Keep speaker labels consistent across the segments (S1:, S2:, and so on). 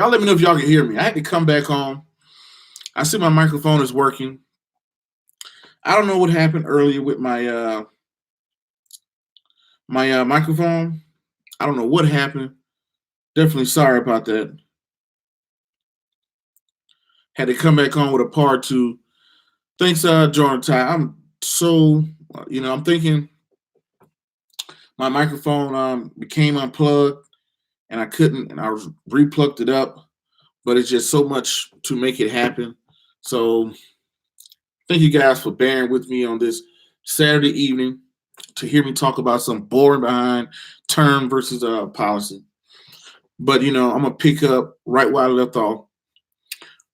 S1: Y'all let me know if y'all can hear me. I had to come back on. I see my microphone is working. I don't know what happened earlier with my microphone. I don't know what happened. Definitely sorry about that. Had to come back on with a part two. Thanks, Jonathan. I'm so, I'm thinking my microphone became unplugged and I couldn't, and I replugged it up, but it's just so much to make it happen. So thank you guys for bearing with me on this Saturday evening to hear me talk about some boring behind term versus policy. But I'm gonna pick up right where I left off.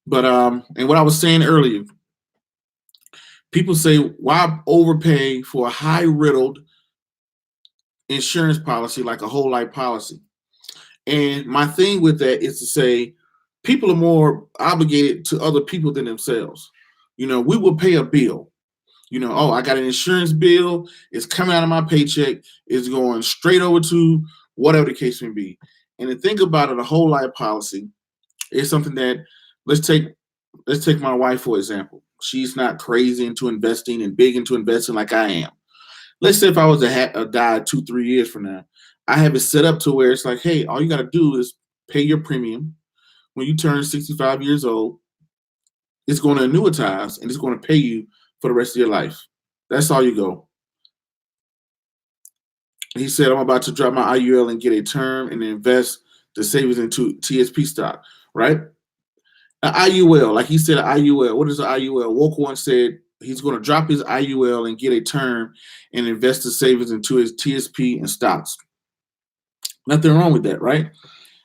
S1: But and what I was saying earlier, people say, why overpay for a high riddled insurance policy like a whole life policy? And my thing with that is to say people are more obligated to other people than themselves. We will pay a bill. Oh, I got an insurance bill. It's coming out of my paycheck. It's going straight over to whatever the case may be. And to think about it, a whole life policy is something that let's take my wife for example. She's not crazy into investing and big into investing like I am. Let's say if I was to die 2-3 years from now, I have it set up to where it's like, hey, all you got to do is pay your premium. When you turn 65 years old, it's going to annuitize and it's going to pay you for the rest of your life. That's all you go. He said, I'm about to drop my IUL and get a term and invest the savings into TSP stock, right? An IUL, like he said, an IUL. What is an IUL? Woke One said he's going to drop his IUL and get a term and invest the savings into his TSP and stocks. Nothing wrong with that, right?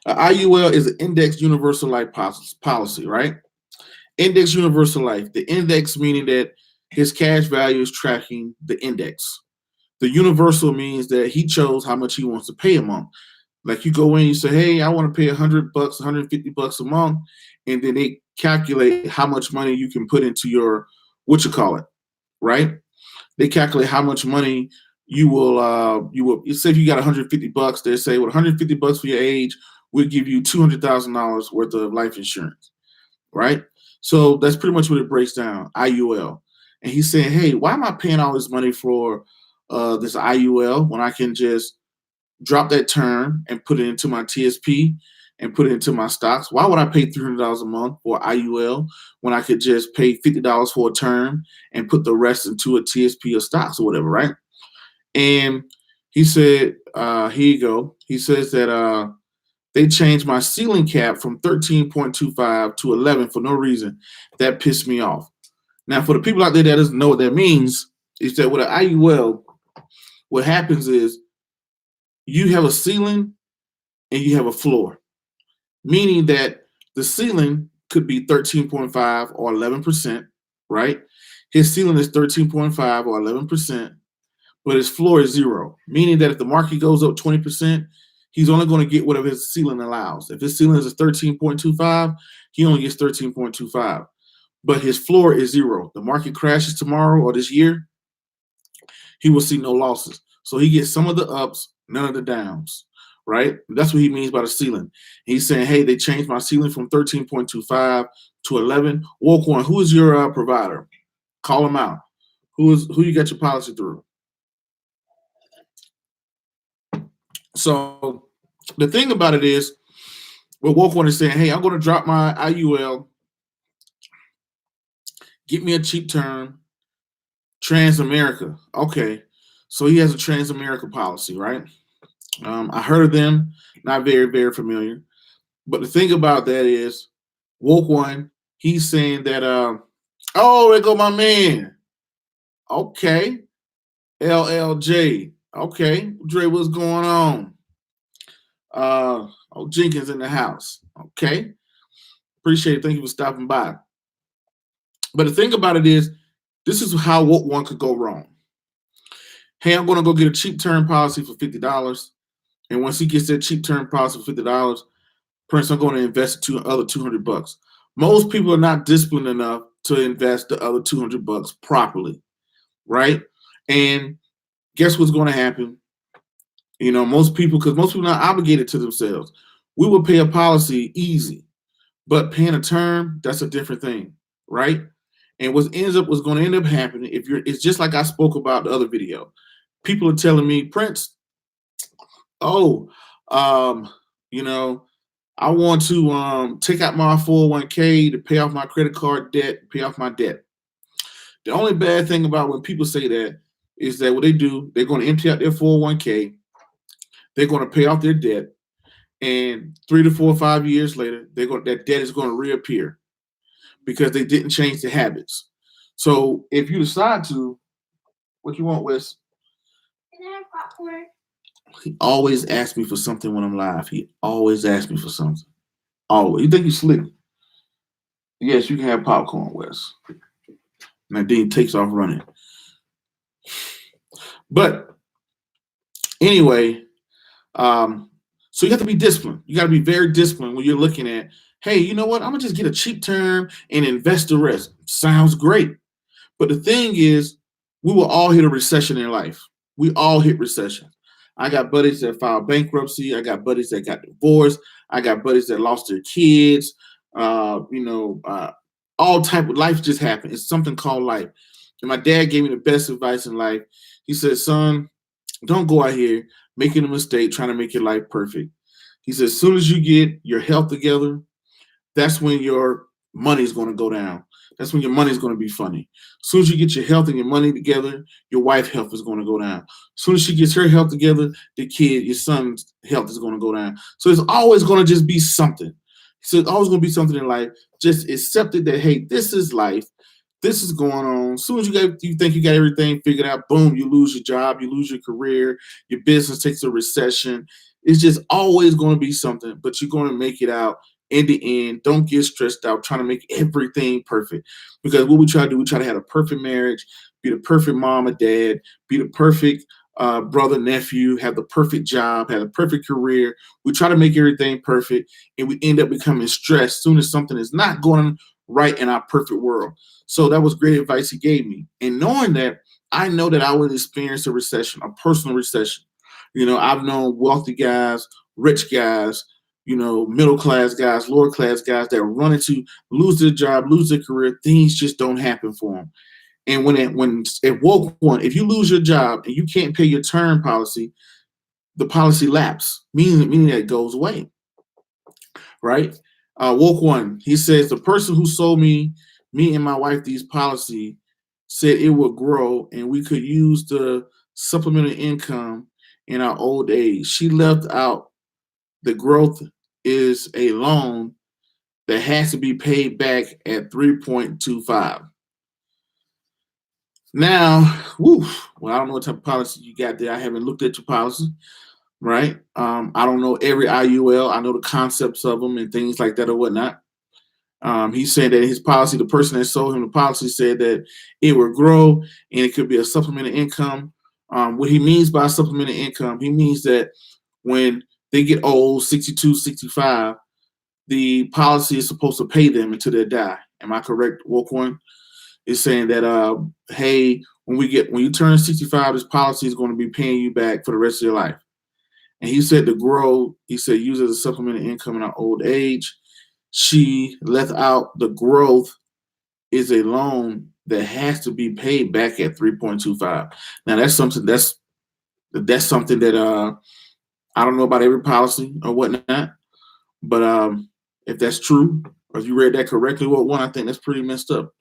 S1: IUL is an index universal life policy, right? Index universal life. The index meaning that his cash value is tracking the index. The universal means that he chose how much he wants to pay a month. Like you go in, you say, hey, I want to pay $100, $150 a month, and then they calculate how much money you can put into your right? They calculate how much money you will say if you got $150, they say with $150 for your age, we'll give you $200,000 worth of life insurance, right? So that's pretty much what it breaks down, IUL. And he's saying, hey, why am I paying all this money for this IUL when I can just drop that term and put it into my TSP and put it into my stocks? Why would I pay $300 a month for IUL when I could just pay $50 for a term and put the rest into a TSP or stocks or whatever, right? And he said, here you go. He says that they changed my ceiling cap from 13.25 to 11 for no reason. That pissed me off. Now, for the people out there that doesn't know what that means, is that with an IUL, what happens is you have a ceiling and you have a floor, meaning that the ceiling could be 13.5 or 11%, right? His ceiling is 13.5 or 11%, but his floor is 0, meaning that if the market goes up 20%, he's only going to get whatever his ceiling allows. If his ceiling is 13.25, he only gets 13.25. But his floor is 0. The market crashes tomorrow or this year, he will see no losses. So he gets some of the ups, none of the downs, right? That's what he means by the ceiling. He's saying, hey, they changed my ceiling from 13.25 to 11. Woke One, who is your provider? Call him out. Who you got your policy through? So the thing about it is, what Woke One is saying, hey, I'm going to drop my IUL, get me a cheap term, Transamerica. Okay, so he has a Transamerica policy, right? I heard of them, not very, very familiar. But the thing about that is, Woke One, he's saying that, oh, there go my man. Okay, LLJ. Okay, Dre, what's going on? Jenkins in the house. Okay, appreciate it. Thank you for stopping by. But the thing about it is, this is how Woke One could go wrong. Hey, I'm going to go get a cheap term policy for $50. And once he gets that cheap term policy for $50, Prince, I'm going to invest the other $200. Most people are not disciplined enough to invest the other $200 properly, right? And guess what's going to happen? Most people are not obligated to themselves. We will pay a policy easy. But paying a term, that's a different thing, right? And what's going to end up happening if you're, it's just like I spoke about the other video. People are telling me, Prince, oh, um, you know, I want to take out my 401k to pay off my credit card debt, pay off my debt. The only bad thing about when people say that is that what they do, they're going to empty out their 401k, they're going to pay off their debt, and 3 to 4 or 5 years later, that debt is going to reappear because they didn't change the habits. So if you decide to, what you want, Wes? Can I have popcorn? He always asks me for something when I'm live. He always asks me for something. Always. You think he's slick? Yes, you can have popcorn, Wes. And then he takes off running. But anyway, so you have to be disciplined. You got to be very disciplined when you're looking at, hey, you know what? I'm going to just get a cheap term and invest the rest. Sounds great. But the thing is, we will all hit a recession in life. We all hit recession. I got buddies that filed bankruptcy. I got buddies that got divorced. I got buddies that lost their kids. All type of life just happened. It's something called life. And my dad gave me the best advice in life. He said, son, don't go out here making a mistake, trying to make your life perfect. He said, as soon as you get your health together, that's when your money's going to go down. That's when your money's going to be funny. As soon as you get your health and your money together, your wife's health is going to go down. As soon as she gets her health together, your son's health is going to go down. So it's always going to just be something. So it's always going to be something in life. Just accept it that, hey, this is life. This is going on. As soon as you think you got everything figured out, boom, you lose your job, you lose your career, your business takes a recession. It's just always going to be something, but you're going to make it out. In the end, don't get stressed out trying to make everything perfect. Because what we try to do, we try to have a perfect marriage, be the perfect mom or dad, be the perfect brother, nephew, have the perfect job, have the perfect career. We try to make everything perfect, and we end up becoming stressed as soon as something is not going right in our perfect world. So that was great advice he gave me. And knowing that, I know that I would experience a recession, a personal recession. I've known wealthy guys, rich guys, middle class guys, lower class guys that run into lose their job, lose their career. Things just don't happen for them. And when at woke one, if you lose your job and you can't pay your term policy, the policy lapse, meaning that it goes away. Right? Woke one, he says the person who sold me and my wife these policy said it would grow and we could use the supplemental income in our old age. She left out the growth is a loan that has to be paid back at 3.25. Now, well, I don't know what type of policy you got there. I haven't looked at your policy, right? I don't know every IUL. I know the concepts of them and things like that or whatnot. He said that his policy, the person that sold him the policy said that it would grow and it could be a supplemental income. What he means by supplemental income, he means that when they get old, 62, 65, the policy is supposed to pay them until they die. Am I correct, Woke One? Is saying that, hey, when you turn 65, this policy is going to be paying you back for the rest of your life. And he said to grow, he said use it as a supplemental income in our old age. She left out the growth is a loan that has to be paid back at 3.25. Now that's something that I don't know about every policy or whatnot, but if that's true, or if you read that correctly, I think that's pretty messed up,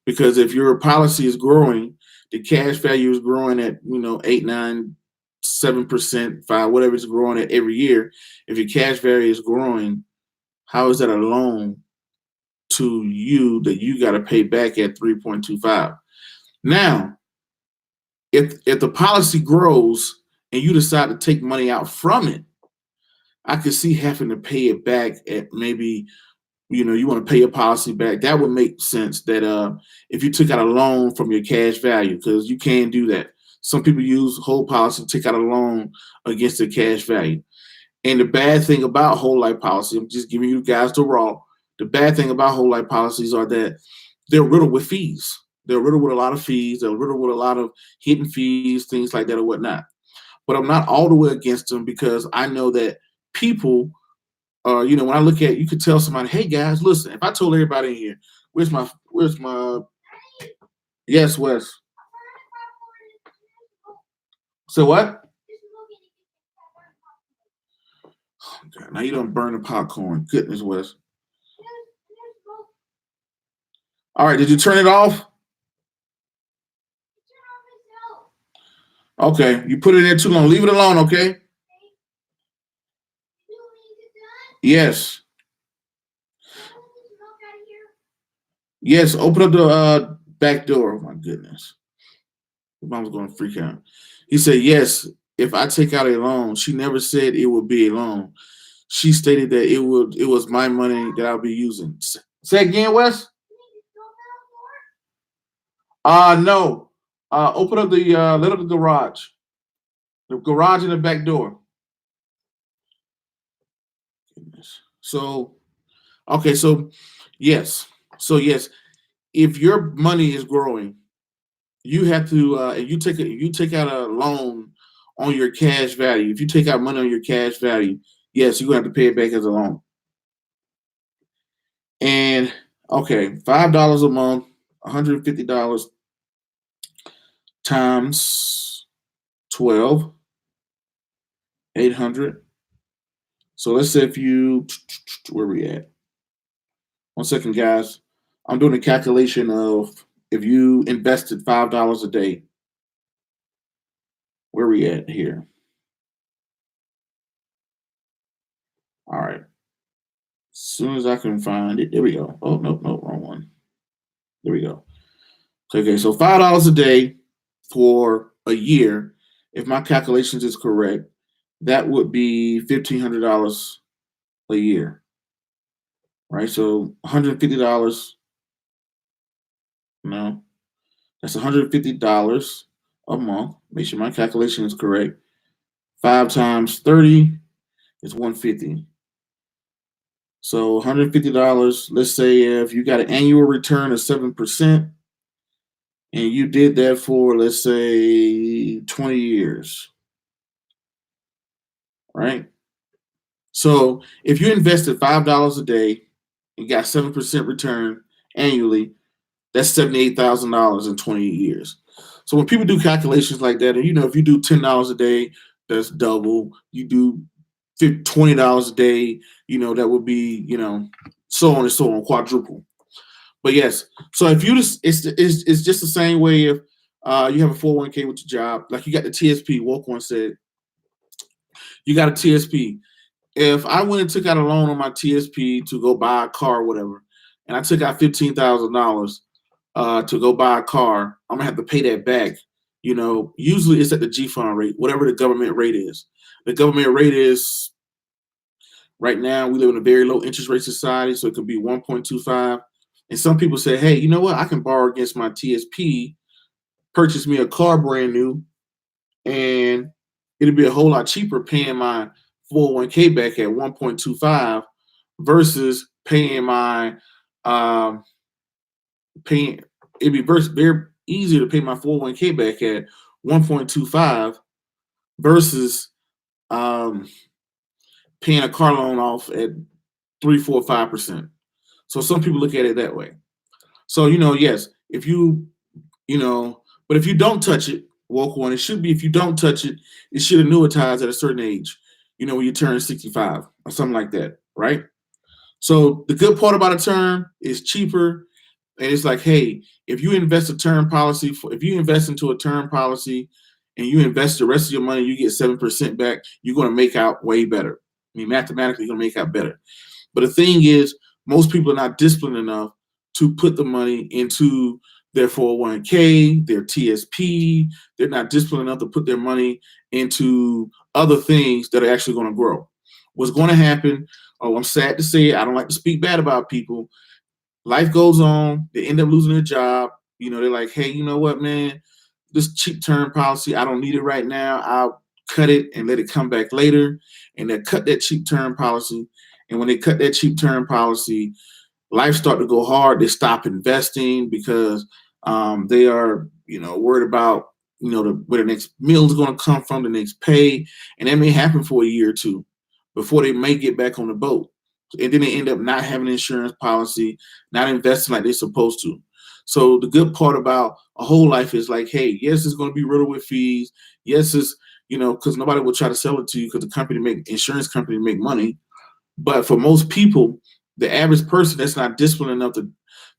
S1: because if your policy is growing, the cash value is growing at 8, 9, 7%, 5, whatever it's growing at every year. If your cash value is growing, how is that a loan to you that you got to pay back at 3.25? Now, if the policy grows and you decide to take money out from it, I could see having to pay it back at maybe, you want to pay your policy back. That would make sense that if you took out a loan from your cash value, because you can do that. Some people use whole policy to take out a loan against their cash value. And the bad thing about whole life policy, I'm just giving you guys the raw. The bad thing about whole life policies are that they're riddled with fees. They're riddled with a lot of fees. They're riddled with a lot of hidden fees, things like that or whatnot. But I'm not all the way against them because I know that people You know, when I look at, you could tell somebody, hey guys, listen, if I told everybody in here, where's my, yes, Wes. So what? Oh, God, now you don't burn the popcorn. Goodness, Wes. All right, did you turn it off? Okay, you put it in there too long. Leave it alone, okay? Yes. Yes, open up the back door. Oh, my goodness. The mom's going to freak out. He said, yes, if I take out a loan, she never said it would be a loan. She stated that it was my money that I'll be using. Say again, Wes? No. Open up the let up the garage. The garage and the back door. Goodness. So, okay, so yes. So yes, if your money is growing, you have to if you take out a loan on your cash value. If you take out money on your cash value, yes, you're gonna have to pay it back as a loan. And okay, $5 a month, $150 times 12, 800. So let's say if you, where we at? 1 second, guys. I'm doing a calculation of if you invested $5 a day. Where we at here? All right. As soon as I can find it, there we go. Oh, nope, wrong one. There we go. Okay, so $5 a day for a year, if my calculations is correct, that would be $1,500 a year, right? So $150. No, that's $150 a month. Make sure my calculation is correct. 5 times 30 is 150. So $150. Let's say if you got an annual return of 7%, and you did that for, let's say, 20 years, right? So if you invested $5 a day and got 7% return annually, that's $78,000 in 20 years. So when people do calculations like that, and you know, if you do $10 a day, that's double. You do $20 a day, you know, that would be, you know, so on and so on, quadruple. But yes, so if you just, it's just the same way if you have a 401k with your job, like you got the TSP. Woke one said, you got a TSP. If I went and took out a loan on my TSP to go buy a car or whatever, and I took out $15,000 to go buy a car, I'm gonna have to pay that back. You know, usually it's at the G fund rate, whatever the government rate is. The government rate is right now, we live in a very low interest rate society, so it could be 1.25. And some people say, hey, you know what? I can borrow against my TSP, purchase me a car brand new, and it'll be a whole lot cheaper paying my 401k back at 1.25 versus paying my paying. It'd be very easier to pay my 401k back at 1.25 versus paying a car loan off at 3, 4, 5%. So some people look at it that way. So, you know, yes, if you, you know, but if you don't touch it, woke one, it should be, if you don't touch it, it should annuitize at a certain age, you know, when you turn 65 or something like that, right? So the good part about a term is cheaper. And it's like, hey, if you invest a term policy, if you invest into a term policy and you invest the rest of your money, you get 7% back, you're going to make out way better. I mean, mathematically, you're going to make out better. But the thing is, most people are not disciplined enough to put the money into their 401k, their TSP. They're not disciplined enough to put their money into other things that are actually going to grow. What's going to happen, oh, I'm sad to say, I don't like to speak bad about people. Life goes on. They end up losing their job. You know, they're like, hey, you know what, man? This cheap term policy, I don't need it right now. I'll cut it and let it come back later. And they cut that cheap term policy. And when they cut that cheap term policy, life start to go hard. They stop investing because they are, you know, worried about, you know, where the next meal is going to come from, the next pay. And that may happen for a year or two before they may get back on the boat. And then they end up not having an insurance policy, not investing like they're supposed to. So the good part about a whole life is like, hey, yes, it's going to be riddled with fees. Yes, it's, because nobody will try to sell it to you because the insurance company make money. But for most people, the average person that's not disciplined enough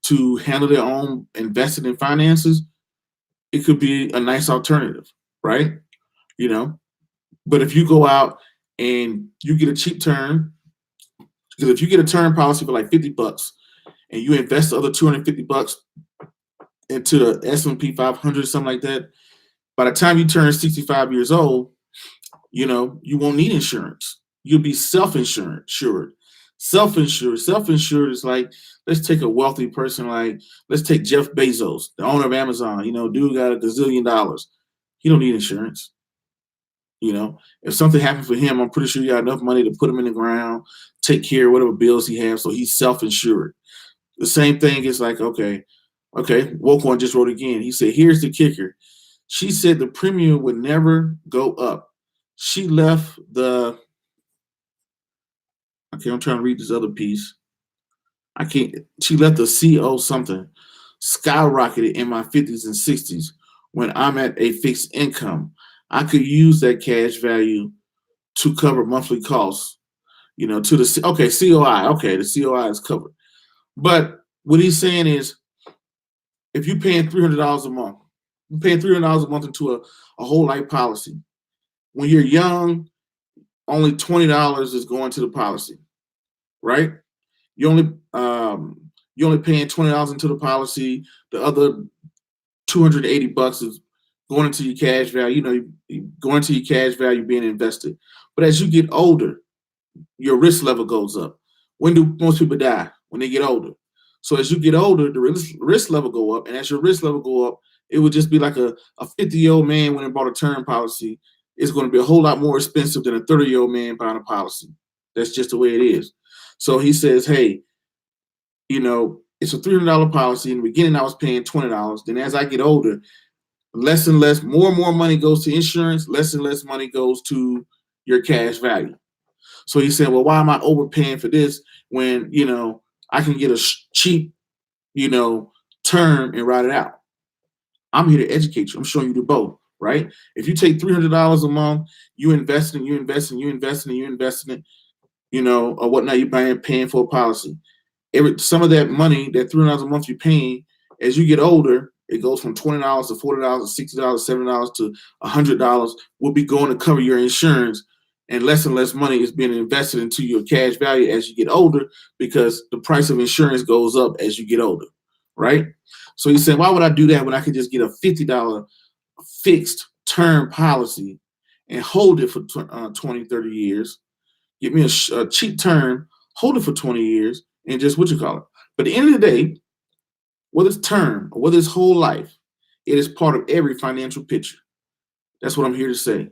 S1: to handle their own investing in finances, it could be a nice alternative, right? But if you go out and you get a cheap term, because if you get a term policy for like $50 and you invest the other $250 into the S&P 500, something like that, by the time you turn 65 years old, you won't need insurance. You'll be self-insured. Self-insured is like, let's take a wealthy person, like let's take Jeff Bezos, the owner of Amazon. Dude got a gazillion dollars. He don't need insurance. If something happened for him, I'm pretty sure he got enough money to put him in the ground, take care of whatever bills he has, so he's self-insured. The same thing is like, okay, Woke One just wrote again. He said, here's the kicker. She said the premium would never go up. She left I'm trying to read this other piece. She left the CO something skyrocketed in my 50s and 60s when I'm at a fixed income. I could use that cash value to cover monthly costs, to the COI. Okay, the COI is covered. But what he's saying is, if you're paying $300 a month, you're paying $300 a month into a whole life policy. When you're young, only $20 is going to the policy, right? You only paying $20 into the policy. The other $280 is going into your cash value. Going into your cash value being invested. But as you get older, your risk level goes up. When do most people die? When they get older. So as you get older, the risk level go up, and as your risk level go up, it would just be like a 50-year-old man when he bought a term policy. It's going to be a whole lot more expensive than a 30-year-old man buying a policy. That's just the way it is. So he says, hey, it's a $300 policy. In the beginning, I was paying $20. Then as I get older, less and less, more and more money goes to insurance, less and less money goes to your cash value. So he said, well, why am I overpaying for this when, I can get a cheap, term and write it out? I'm here to educate you. I'm showing you the both, right? If you take $300 a month, you invest in it, or whatnot, you're paying for a policy. Some of that money, that $300 a month you're paying, as you get older, it goes from $20 to $40 to $60 $70 to $100 will be going to cover your insurance, and less money is being invested into your cash value as you get older because the price of insurance goes up as you get older, right? So he said, why would I do that when I could just get a $50 fixed term policy and hold it for 20, 30 years, get me a cheap term, hold it for 20 years, and just But at the end of the day, whether it's term or whether it's whole life, it is part of every financial picture. That's what I'm here to say.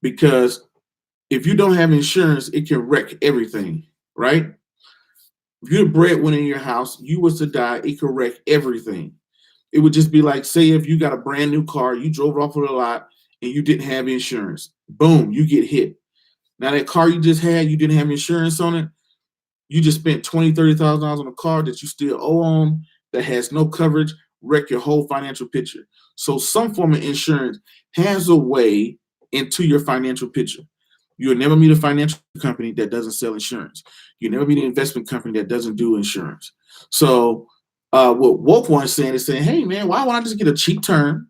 S1: Because if you don't have insurance, it can wreck everything, right? If you're the breadwinner in your house, you was to die, it could wreck everything. It would just be like, say if you got a brand new car, you drove it off of the lot and you didn't have insurance. Boom, you get hit. Now that car you just had, you didn't have insurance on it. You just spent $20,000, $30,000 on a car that you still owe on, that has no coverage, wreck your whole financial picture. So some form of insurance has a way into your financial picture. You'll never meet a financial company that doesn't sell insurance. You never meet an investment company that doesn't do insurance. So what Woke One is saying, hey man, why won't I just get a cheap term?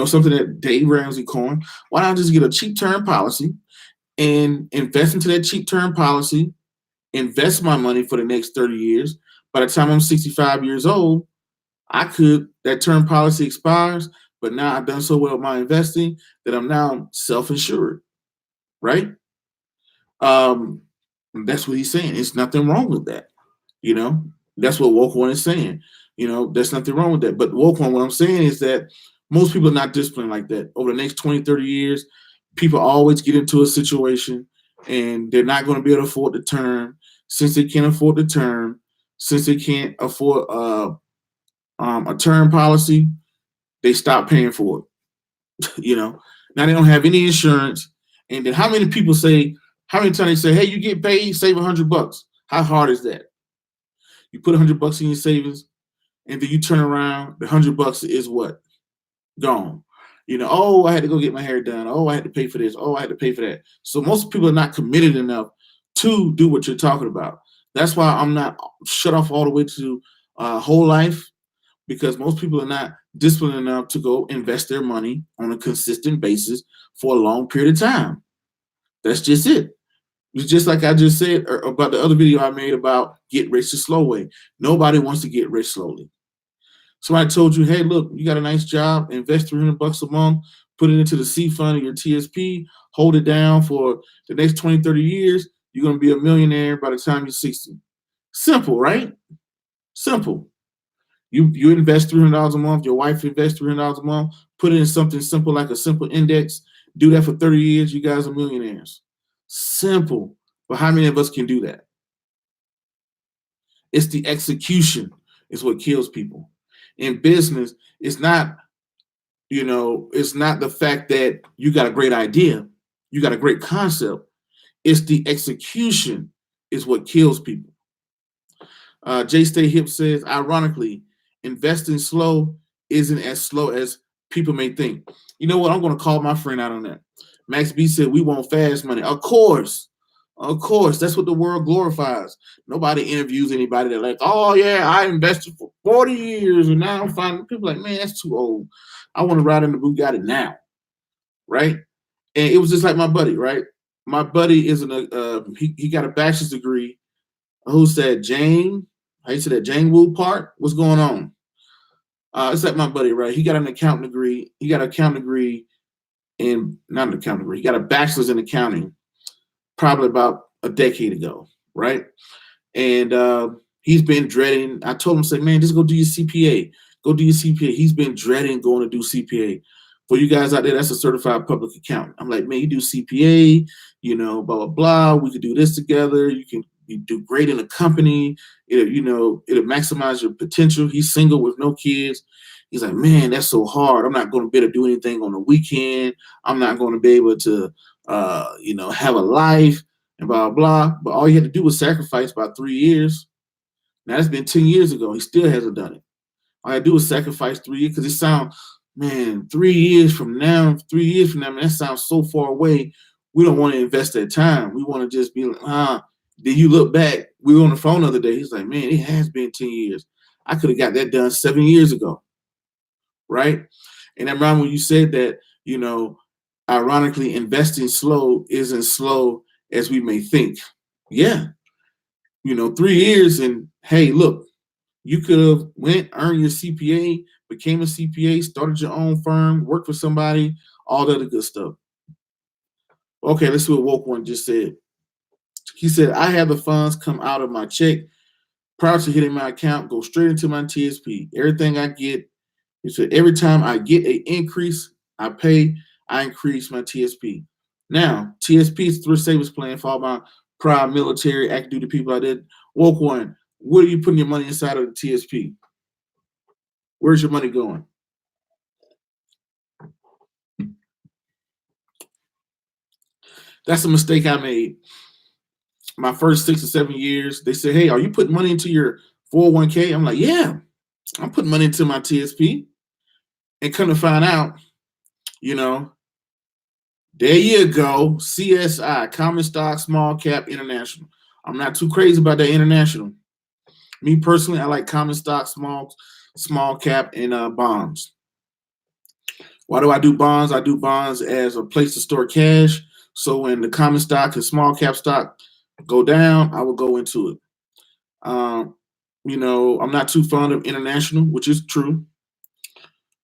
S1: Something that Dave Ramsey coined. Why don't I just get a cheap term policy and invest into that cheap term policy, invest my money for the next 30 years. By the time I'm 65 years old, that term policy expires, but now I've done so well with my investing that I'm now self-insured, right? That's what he's saying. There's nothing wrong with that. That's what Woke One is saying. There's nothing wrong with that. But Woke One, what I'm saying is that most people are not disciplined like that. Over the next 20, 30 years, people always get into a situation and they're not going to be able to afford the term. Since they can't afford the term, since they can't afford a term policy, they stop paying for it. Now they don't have any insurance. And then how many times they say, hey, you get paid, save $100. How hard is that? You put $100 in your savings, and then you turn around, the $100 is what? Gone. Oh, I had to go get my hair done. Oh, I had to pay for this. Oh, I had to pay for that. So most people are not committed enough to do what you're talking about. That's why I'm not shut off all the way to whole life, because most people are not disciplined enough to go invest their money on a consistent basis for a long period of time. That's just it. It's just like I just said about the other video I made about get rich the slow way. Nobody wants to get rich slowly. Somebody told you, hey, look, you got a nice job, invest $300 a month, put it into the C fund of your TSP, hold it down for the next 20, 30 years. You're going to be a millionaire by the time you're 60. Simple, right? Simple. You invest $300 a month, your wife invests $300 a month, put it in something simple like a simple index, do that for 30 years, you guys are millionaires. Simple. But how many of us can do that? It's the execution is what kills people. In business, it's not, it's not the fact that you got a great idea, you got a great concept. It's the execution is what kills people. J Stay Hip says, ironically, investing slow isn't as slow as people may think. You know what? I'm going to call my friend out on that. Max B said, we want fast money. Of course. That's what the world glorifies. Nobody interviews anybody that like, oh, yeah, I invested for 40 years and now I'm finding people like, man, that's too old. I want to ride in the Bugatti now, right? And it was just like my buddy, right? My buddy is he got a bachelor's degree. Who said Jane? How you say that? Jane Woo Park? What's going on? It's like my buddy, right? He got an accounting degree. He got an accounting degree not an accounting degree. He got a bachelor's in accounting probably about a decade ago, right? And he's been dreading. I told him, say, man, just go do your CPA. Go do your CPA. He's been dreading going to do CPA. For you guys out there, that's a certified public accountant. I'm like, man, you do CPA, blah, blah, blah. We could do this together. You do great in a company. It'll maximize your potential. He's single with no kids. He's like, man, that's so hard. I'm not going to be able to do anything on the weekend. I'm not going to be able to, have a life and blah, blah. But all he had to do was sacrifice about 3 years. Now, it's been 10 years ago. He still hasn't done it. All I had to do was sacrifice 3 years because it sounds, man, 3 years from now, man, that sounds so far away. We don't want to invest that time. We want to just be like, Then you look back, we were on the phone the other day. He's like, man, it has been 10 years. I could have got that done 7 years ago, right? And then, Ron, when you said that, ironically, investing slow isn't slow as we may think. Yeah. 3 years and, hey, look, you could have earned your CPA, became a CPA, started your own firm, worked for somebody, all that other good stuff. Okay, let's see what Woke One just said. He said, I have the funds come out of my check prior to hitting my account, go straight into my TSP. Everything I get, he said, every time I get an increase, I increase my TSP. Now, TSP is thrift savings plan for all my private military, active duty people out there. Woke One, where are you putting your money inside of the TSP? Where's your money going? That's a mistake I made. My first 6 or 7 years, they said, hey, are you putting money into your 401k? I'm like, yeah, I'm putting money into my TSP. And come to find out, there you go, CSI, Common Stock, Small Cap, International. I'm not too crazy about that international. Me personally, I like Common Stock, Small Cap, and bonds. Why do I do bonds? I do bonds as a place to store cash. So when the Common Stock and Small Cap stock go down, I will go into it. I'm not too fond of international, which is true.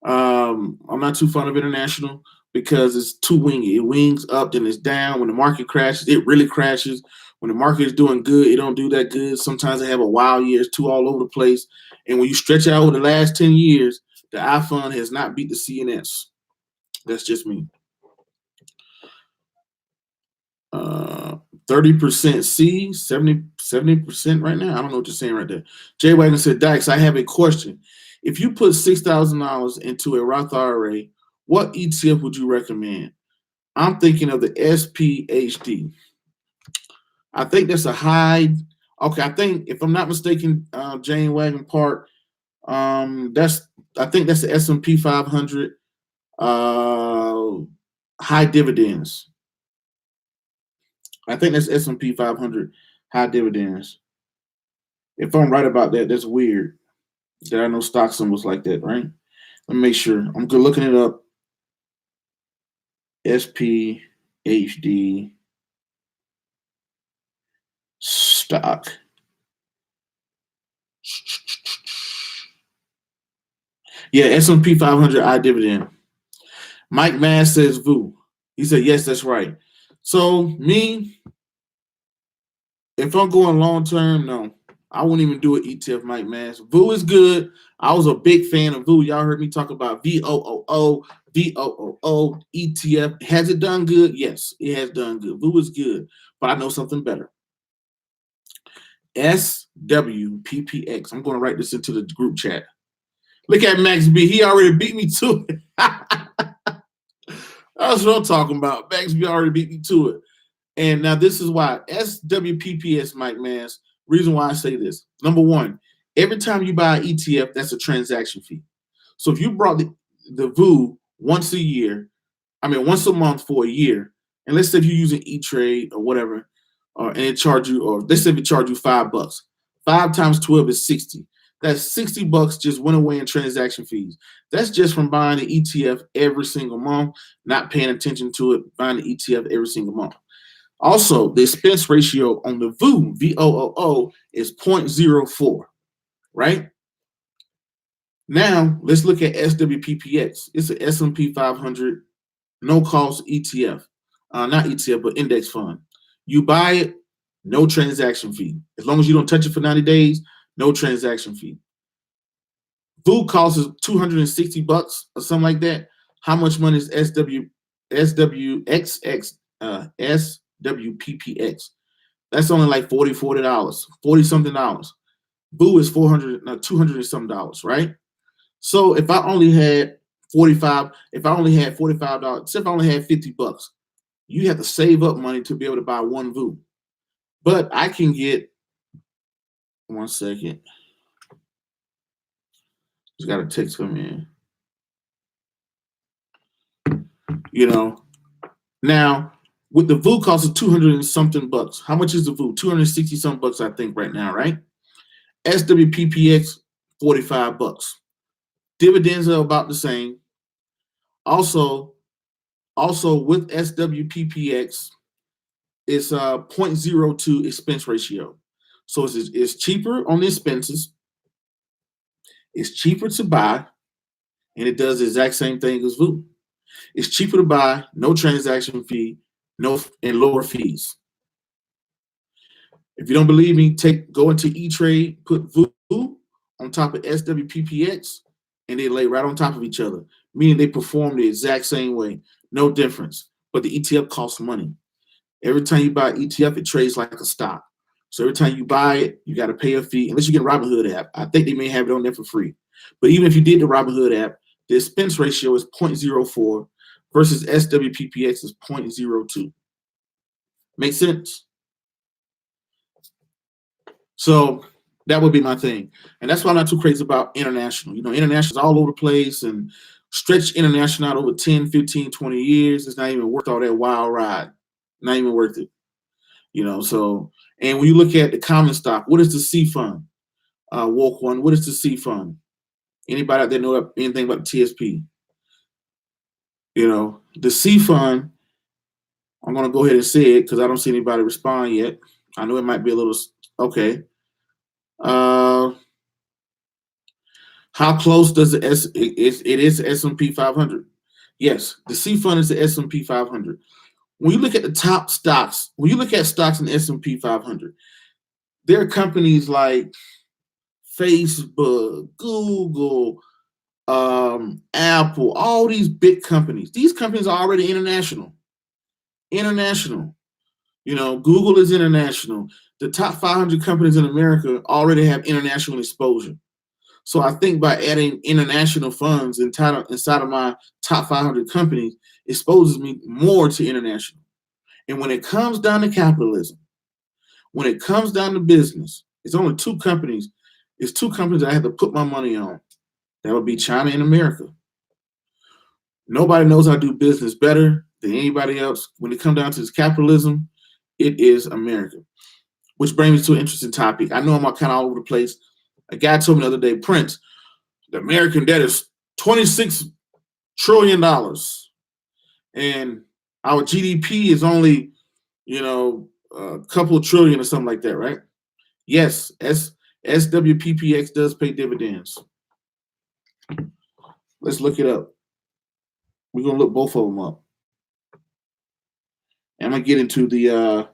S1: I'm not too fond of international because it's too wingy. It wings up, then it's down. When the market crashes, it really crashes. When the market is doing good, it don't do that good. Sometimes they have a wild year. It's too all over the place. And when you stretch out over the last 10 years, the iFund has not beat the CNS. That's just me. 30% C, 70% right now. I don't know what you're saying right there. Jay Wagner said, Dykes, I have a question. If you put $6,000 into a Roth IRA, what ETF would you recommend? I'm thinking of the SPHD. I think that's a high Okay, I think if I'm not mistaken, Jane Wagon Park. I think that's the S&P 500 high dividends. I think that's S&P 500 high dividends. If I'm right about that, that's weird. There are no stock symbols like that, right? Let me make sure. I'm good looking it up. SPHD stock. Yeah, S&P 500 high dividend. Mike Mass says VU. He said, yes, that's right. So me, if I'm going long term, no. I wouldn't even do an ETF, Mike Mass. VU is good. I was a big fan of VU. Y'all heard me talk about VOOO, VOOO, ETF. Has it done good? Yes, it has done good. VU is good, but I know something better. SWPPX. I'm going to write this into the group chat. Look at Max B. He already beat me to it. That's what I'm talking about. Max B already beat me to it. And now this is why SWPPS, Mike Mass. Reason why I say this. Number one, every time you buy an ETF, that's a transaction fee. So if you brought the VU once a month for a year, and let's say if you're using ETrade or whatever, and it charge you, or let's say if it charge you $5, 5 times 12 is 60. That's $60 just went away in transaction fees. That's just from buying the ETF every single month, not paying attention to it, buying the ETF every single month. Also, the expense ratio on the VOO, VOOO, is 0.04, right? Now, let's look at SWPPX. It's an S&P 500 no-cost ETF. Not ETF, but index fund. You buy it, no transaction fee. As long as you don't touch it for 90 days, no transaction fee. VOO costs $260 or something like that. How much money is SWPPX? That's only like $40, $40-something. VOO is $200 and some dollars, right? So if I only had $45, if I only had $50, you have to save up money to be able to buy one VOO. But I can get, one second. Just got a text come in. Now with the VOO cost of 200 and something bucks. How much is the VOO? 260 some bucks, I think, right now, right? SWPPX, $45. Dividends are about the same. Also with SWPPX, it's a 0.02 expense ratio. So it's cheaper on the expenses. It's cheaper to buy, and it does the exact same thing as VOO. It's cheaper to buy, no transaction fee, and lower fees. If you don't believe me, go into ETrade, put VOO on top of SWPPX, and they lay right on top of each other, meaning they perform the exact same way, no difference. But the ETF costs money. Every time you buy an ETF, it trades like a stock. So every time you buy it, you got to pay a fee, unless you get a Robinhood app. I think they may have it on there for free. But even if you did the Robinhood app, the expense ratio is 0.04 versus SWPPX is 0.02. Make sense? So that would be my thing. And that's why I'm not too crazy about international. International is all over the place, and stretch international out over 10, 15, 20 years. It's not even worth all that wild ride. Not even worth it. So, and when you look at the common stock, what is the C fund? Walk one, what is the C fund? Anybody out there know anything about the TSP? The C fund, I'm going to go ahead and say it because I don't see anybody respond yet. I know it might be a little, okay. How close does it is S&P 500? Yes, the C fund is the S&P 500. When you look at the top stocks, when you look at stocks in the S&P 500, there are companies like Facebook, Google, Apple, all these big companies. These companies are already international. Google is international. The top 500 companies in America already have international exposure. So I think by adding international funds inside of my top 500 companies exposes me more to international. And when it comes down to capitalism, when it comes down to business, it's only two companies. It's two companies I have to put my money on. That would be China and America. Nobody knows how to do business better than anybody else. When it comes down to this capitalism, it is America. Which brings me to an interesting topic. I know I'm kind of all over the place. A guy told me the other day, Prince, the American debt is $26 trillion. And our GDP is only, a couple of trillion or something like that, right? Yes, SWPPX does pay dividends. Let's look it up. We're going to look both of them up. And I'm going to get into the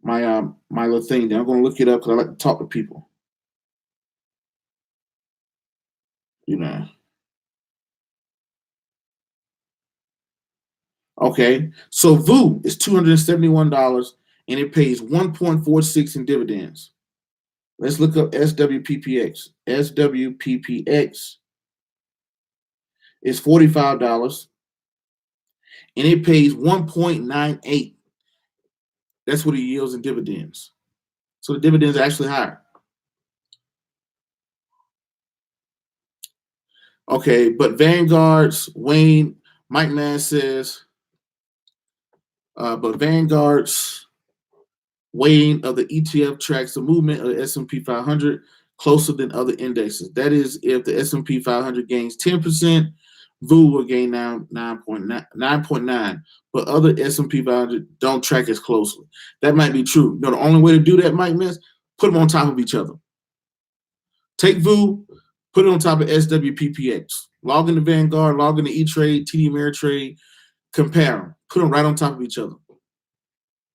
S1: my little thing there. I'm going to look it up because I like to talk to people. Okay, so VU is $271 and it pays 1.46 in dividends. Let's look up SWPPX. SWPPX is $45 and it pays 1.98. That's what it yields in dividends. So the dividends are actually higher. Okay, but Vanguard's Wayne, Mike Mann says, but Vanguard's weighing of the ETF tracks the movement of the S&P 500 closer than other indexes. That is, if the S&P 500 gains 10%, VU will gain 9.9. But other S&P 500 don't track as closely. That might be true. The only way to do that, Mike Mess, put them on top of each other. Take VU, put it on top of SWPPX. Log into Vanguard, log into ETrade, TD Ameritrade, compare them. Put them right on top of each other.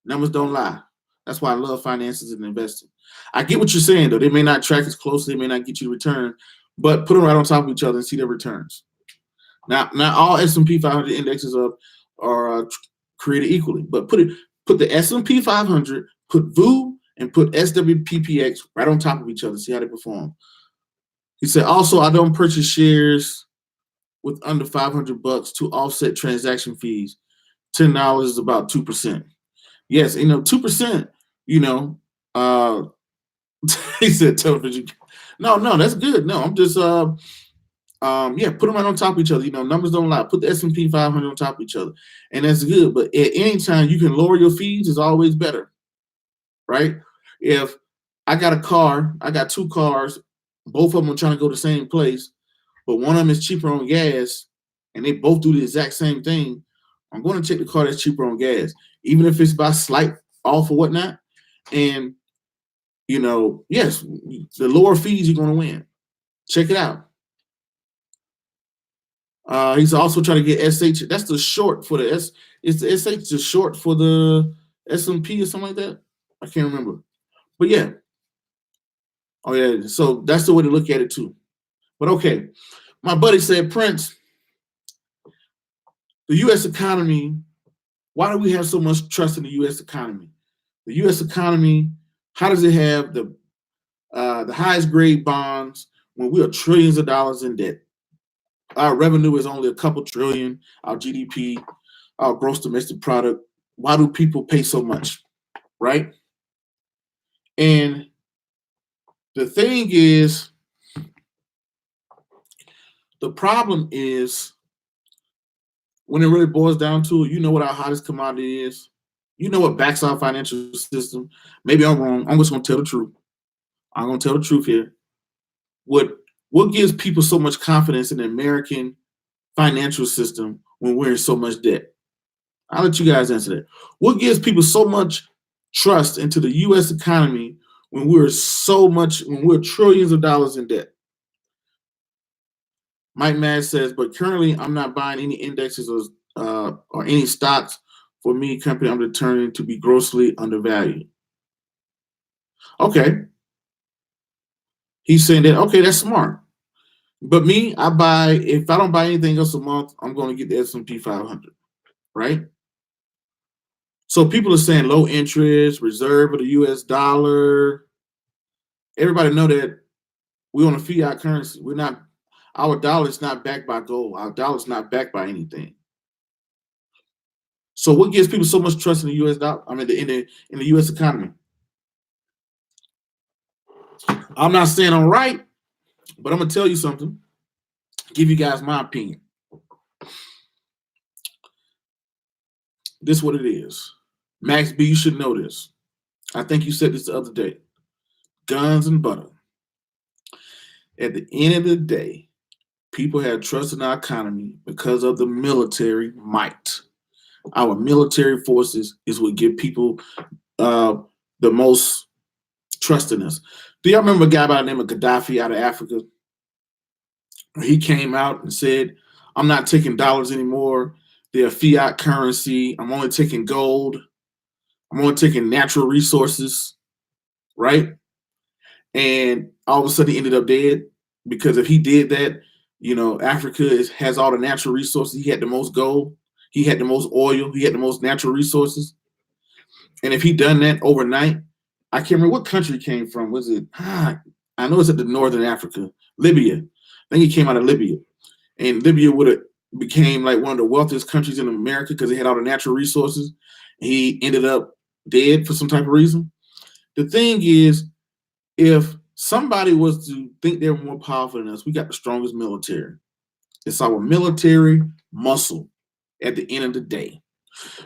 S1: Numbers don't lie. That's why I love finances and investing. I get what you're saying, though. They may not track as closely. They may not get you return, but put them right on top of each other and see their returns. Now, not all S&P 500 indexes are created equally, but put the S&P 500, put VU, and put SWPPX right on top of each other. See how they perform. He said, also, I don't purchase shares with under $500 to offset transaction fees. $10 is about 2%. Yes, 2%. He said television. No, that's good. No, I'm just put them right on top of each other. Numbers don't lie. Put the S&P 500 on top of each other, and that's good. But at any time you can lower your fees, is always better, right? If I got a car, I got two cars, both of them are trying to go the same place, but one of them is cheaper on gas, and they both do the exact same thing. I'm going to take the car that's cheaper on gas, even if it's by slight off or whatnot. And yes, the lower fees you're going to win. Check it out. He's also trying to get SH. That's the short for the S. Is the SH the short for the S&P or something like that? I can't remember. But yeah. Oh yeah. So that's the way to look at it too. But okay, my buddy said, Prince, the U.S. economy. Why do we have so much trust in the U.S. economy? The U.S. economy. How does it have the highest grade bonds when we are trillions of dollars in debt? Our revenue is only a couple trillion. Our GDP, our gross domestic product. Why do people pay so much, right? And the thing is, the problem is when it really boils down to it, what our hottest commodity is. What backs our financial system. Maybe I'm wrong. I'm just going to tell the truth. I'm going to tell the truth here. What gives people so much confidence in the American financial system when we're in so much debt? I'll let you guys answer that. What gives people so much trust into the U.S. economy when we're trillions of dollars in debt? Mike Mann says, but currently I'm not buying any indexes or any stocks. For me, company I'm determined to be grossly undervalued. Okay. He's saying that, okay, that's smart. But me, if I don't buy anything else a month, I'm going to get the S&P 500, right? So people are saying low interest, reserve of the U.S. dollar. Everybody know that we're on a fiat currency. Our dollar is not backed by gold. Our dollar is not backed by anything. So what gives people so much trust in the U.S. dollar? I mean, in the U.S. economy. I'm not saying I'm right, but I'm gonna tell you something. Give you guys my opinion. This is what it is. Max B, you should know this. I think you said this the other day. Guns and butter. At the end of the day, people have trust in our economy because of the military might. Our military forces is what give people the most trust in us. Do y'all remember a guy by the name of Gaddafi out of Africa? He came out and said, I'm not taking dollars anymore. They're fiat currency. I'm only taking gold. I'm only taking natural resources, right? And all of a sudden he ended up dead because if he did that, Africa has all the natural resources. He had the most gold. He had the most oil. He had the most natural resources. And if he done that overnight, I can't remember what country he came from. Was it? I know it's at the northern Africa, Libya. I think he came out of Libya. And Libya would have became like one of the wealthiest countries in America because they had all the natural resources. He ended up dead for some type of reason. The thing is, if somebody was to think they're more powerful than us, we got the strongest military. It's our military muscle at the end of the day.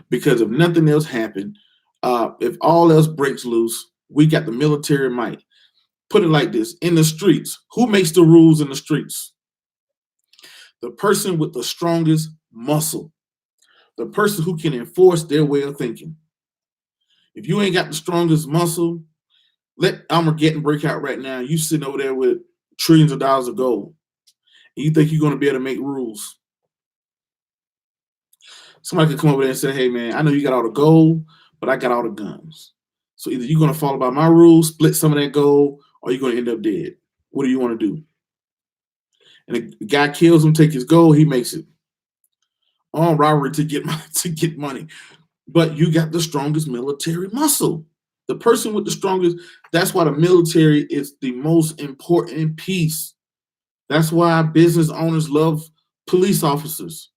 S1: Because if nothing else happened, if all else breaks loose, we got the military might. Put it like this. In the streets, who makes the rules in the streets? The person with the strongest muscle. The person who can enforce their way of thinking. If you ain't got the strongest muscle, let Armageddon break out right now. You sitting over there with trillions of dollars of gold. And you think you're going to be able to make rules. Somebody could come over there and say, hey, man, I know you got all the gold, but I got all the guns. So either you're going to follow by my rules, split some of that gold, or you're going to end up dead. What do you want to do? And the guy kills him, take his gold, he makes it. Armed robbery to get money. But you got the strongest military muscle. The person with the strongest, that's why the military is the most important piece. That's why business owners love police officers.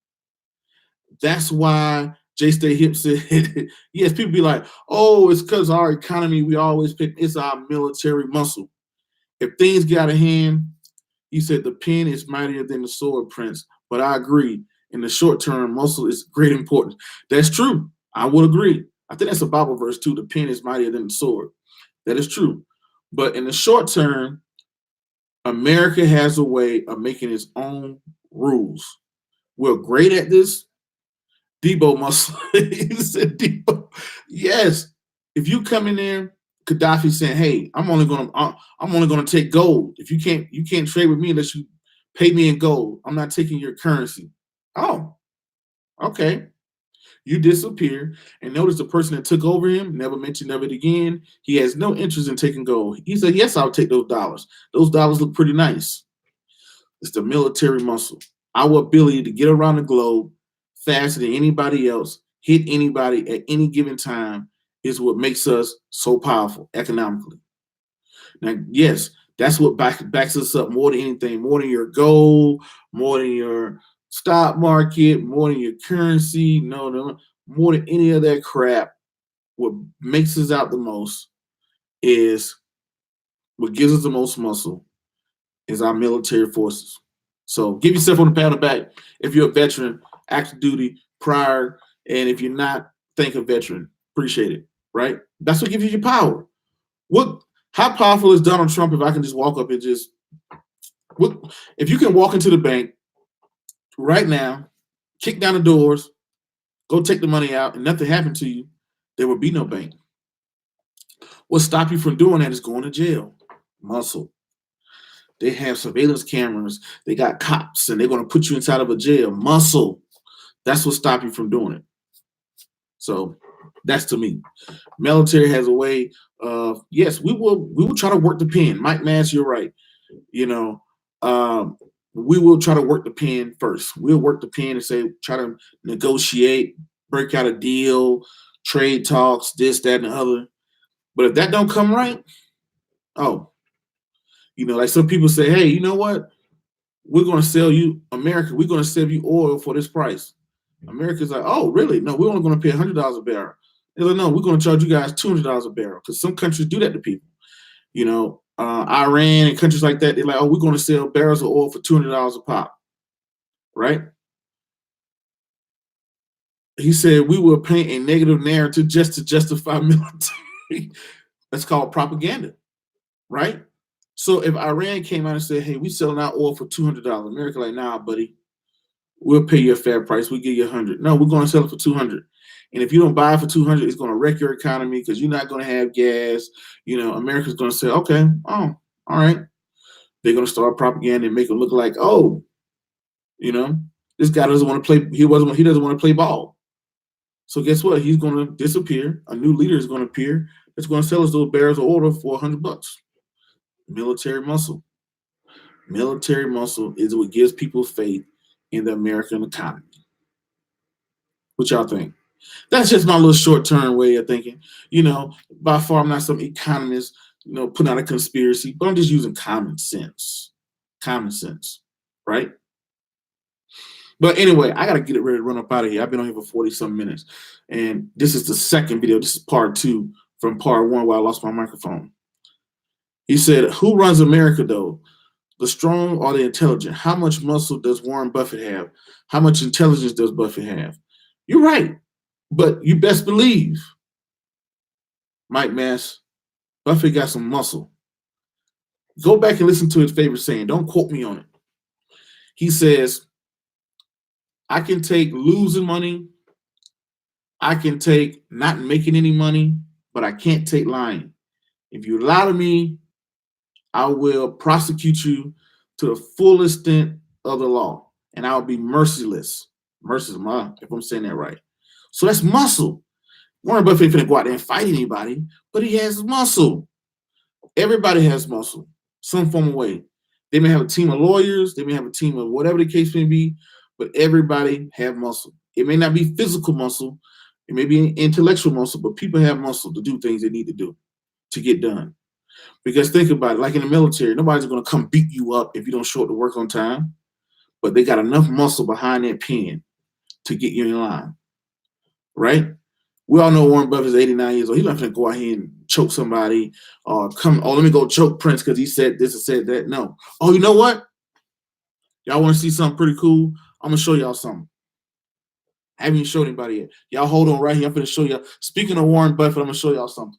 S1: That's why J. Stay Hip said, yes, people be like, oh, it's because our economy, we always pick, it's our military muscle. If things get out of hand, he said the pen is mightier than the sword, Prince. But I agree. In the short term, muscle is great importance. That's true. I would agree. I think that's a Bible verse too. The pen is mightier than the sword. That is true. But in the short term, America has a way of making its own rules. We're great at this. Debo muscle. He said Debo. Yes. If you come in there, Gaddafi saying, hey, I'm only gonna take gold. If you can't trade with me unless you pay me in gold. I'm not taking your currency. Oh, okay. You disappear, and notice the person that took over him never mentioned of it again. He has no interest in taking gold. He said, yes, I'll take those dollars. Those dollars look pretty nice. It's the military muscle. Our ability to get around the globe faster than anybody else, hit anybody at any given time is what makes us so powerful economically. Now, yes, that's what backs us up more than anything, more than your gold, more than your stock market, more than your currency, no, more than any of that crap. What makes us out the most is what gives us the most muscle is our military forces. So give yourself on the pat on the back if you're a veteran, active duty, prior, and if you're not, thank a veteran. Appreciate it, right? That's what gives you your power. How powerful is Donald Trump if I can just walk up and if you can walk into the bank right now, kick down the doors, go take the money out, and nothing happened to you, there would be no bank. What stop you from doing that is going to jail. Muscle. They have surveillance cameras. They got cops, and they're going to put you inside of a jail. Muscle. That's what stop you from doing it. So that's to me. Military has a way of, yes, we will try to work the pen. Mike Mass, you're right. We will try to work the pen first. We'll work the pen and try to negotiate, break out a deal, trade talks, this, that, and the other. But if that don't come right, like some people say, hey, you know what? We're going to sell you America. We're going to sell you oil for this price. America's like, oh, really? No, we're only going to pay $100 a barrel. They're like, no, we're going to charge you guys $200 a barrel because some countries do that to people. You know, Iran and countries like that, they're like, oh, we're going to sell barrels of oil for $200 a pop, right? He said we will paint a negative narrative just to justify military. That's called propaganda, right? So if Iran came out and said, hey, we selling our oil for $200, America like, nah, buddy, we'll pay you a fair price. We'll give you $100. No, we're going to sell it for $200. And if you don't buy it for $200, it's going to wreck your economy because you're not going to have gas. You know, America's going to say, okay, oh, all right. They're going to start propaganda and make it look like, oh, you know, this guy doesn't want to play. He doesn't want to play ball. So guess what? He's going to disappear. A new leader is going to appear. That's going to sell us those barrels of oil for $100. Military muscle. Military muscle is what gives people faith in the American economy. What y'all think? That's just my little short-term way of thinking. You know, by far, I'm not some economist, you know, putting out a conspiracy, but I'm just using common sense. Common sense, right? But anyway, I got to get it ready to run up out of here. I've been on here for 40-some minutes. And this is the second video. This is part 2 from part 1 where I lost my microphone. He said, who runs America, though? The strong or the intelligent? How much muscle does Warren Buffett have? How much intelligence does Buffett have? You're right. But you best believe, Mike Mass, Buffett got some muscle. Go back and listen to his favorite saying. Don't quote me on it. He says, I can take losing money. I can take not making any money, but I can't take lying. If you lie to me, I will prosecute you to the fullest extent of the law, and I'll be merciless. Merciless, if I'm saying that right. So that's muscle. Warren Buffett ain't finna go out there and fight anybody, but he has muscle. Everybody has muscle, some form of way. They may have a team of lawyers, they may have a team of whatever the case may be, but everybody have muscle. It may not be physical muscle, it may be intellectual muscle, but people have muscle to do things they need to do to get done. Because think about it, like in the military, nobody's going to come beat you up if you don't show up to work on time, but they got enough muscle behind that pen to get you in line, right? We all know Warren Buffett's 89 years old. He's not going to go out here and choke somebody or let me go choke Prince because he said this or said that. No. Oh, you know what? Y'all want to see something pretty cool? I'm going to show y'all something. I haven't even showed anybody yet. Y'all hold on right here. I'm going to show y'all. Speaking of Warren Buffett, I'm going to show y'all something.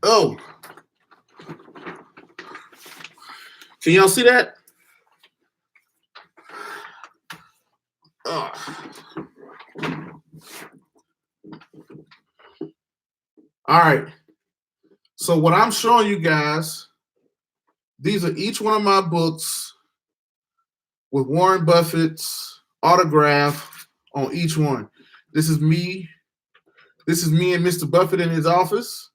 S1: Oh. Can y'all see that? Oh. All right. So what I'm showing you guys, these are each one of my books with Warren Buffett's autograph on each one. This is me. This is me and Mr. Buffett in his office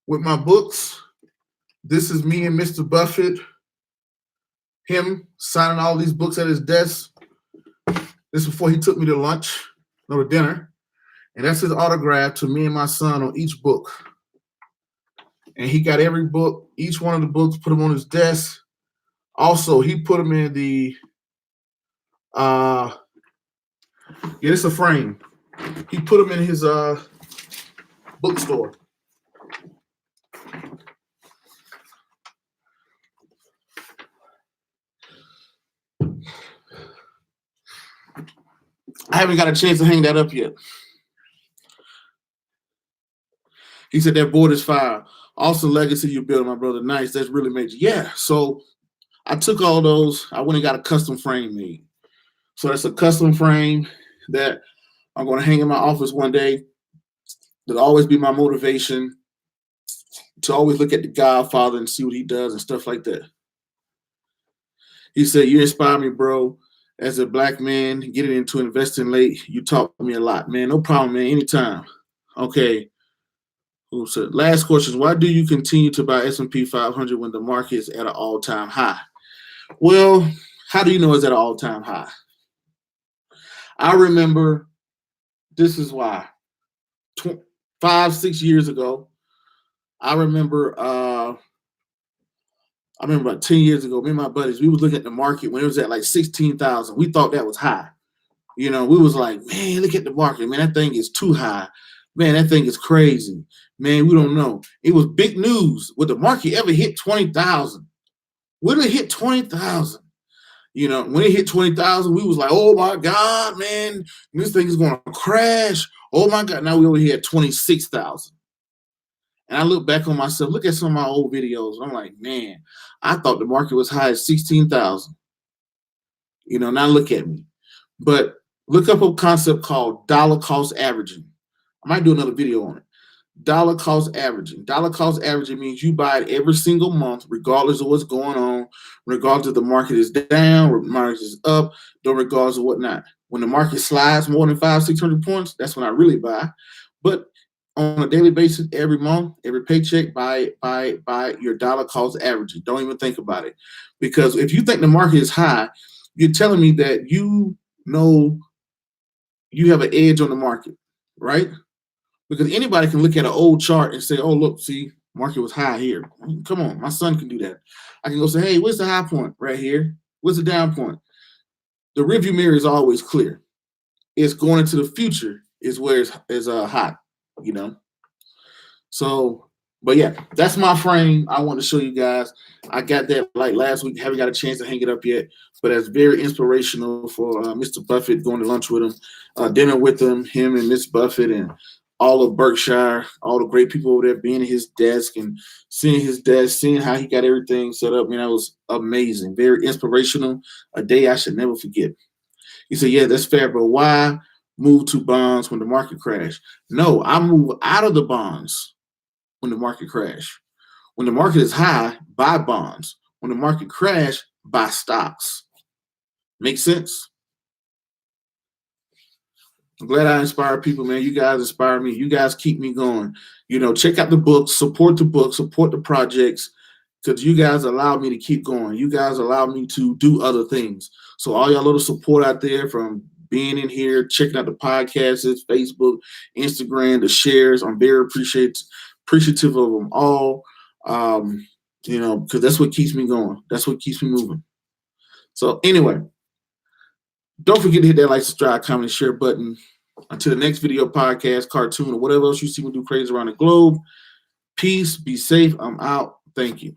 S1: with my books. This is me and Mr. Buffett, him signing all these books at his desk. This is before he took me to lunch or dinner. And that's his autograph to me and my son on each book. And he got every book, each one of the books, put them on his desk. Also, he put them in the, it's a frame. He put them in his bookstore. I haven't got a chance to hang that up yet. He said that board is fire. Also, legacy you built, my brother. Nice. That's really major. Yeah. So I took all those. I went and got a custom frame made. So that's a custom frame that I'm going to hang in my office one day. That'll always be my motivation to always look at the Godfather and see what he does and stuff like that. He said, you inspire me, bro. As a black man, getting into investing late, you taught me a lot, man. No problem, man. Anytime. Okay. So last question: why do you continue to buy S&P 500 when the market is at an all-time high? Well, how do you know it's at an all-time high? I remember this is why 5, 6 years ago, I remember about 10 years ago, me and my buddies, we was looking at the market when it was at like 16,000. We thought that was high. You know, we was like, man, look at the market. Man, that thing is too high. Man, that thing is crazy. Man, we don't know. It was big news. Would the market ever hit 20,000? Would it hit 20,000? You know, when it hit 20,000, we was like, oh my God, man, this thing is going to crash. Oh my God. Now we over here at 26,000. And I look back on myself, look at some of my old videos. I'm like, man, I thought the market was high at 16,000. You know, now look at me. But look up a concept called dollar cost averaging. I might do another video on it. Dollar cost averaging. Dollar cost averaging means you buy it every single month, regardless of what's going on, regardless if the market is down, or the market is up, or regardless of whatnot. When the market slides more than 500-600 points, that's when I really buy. But on a daily basis, every month, every paycheck, buy your dollar cost averaging. Don't even think about it. Because if you think the market is high, you're telling me that you know you have an edge on the market, right? Because anybody can look at an old chart and say, oh, look, see, market was high here. Come on, my son can do that. I can go say, hey, where's the high point right here? Where's the down point? The rearview mirror is always clear. It's going into the future is where it's hot, you know? So, but yeah, that's my frame. I want to show you guys. I got that like last week. Haven't got a chance to hang it up yet, but that's very inspirational for Mr. Buffett, going to lunch with him, dinner with him and Miss Buffett and all of Berkshire, all the great people over there being at his desk and seeing his desk, seeing how he got everything set up. I mean, that was amazing, very inspirational, a day I should never forget. He said, yeah, that's fair, but why move to bonds when the market crashed? No, I move out of the bonds when the market crash. When the market is high, buy bonds. When the market crash, buy stocks. Make sense? I'm glad I inspire people, man. You guys inspire me. You guys keep me going. You know, check out the books, support the projects, because you guys allow me to keep going. You guys allow me to do other things. So all y'all little support out there, from being in here, checking out the podcasts, Facebook, Instagram, the shares, I'm very appreciative of them all. You know, because that's what keeps me going. That's what keeps me moving. So anyway, don't forget to hit that like, subscribe, comment, and share button. Until the next video, podcast, cartoon, or whatever else you see me do crazy around the globe. Peace. Be safe. I'm out. Thank you.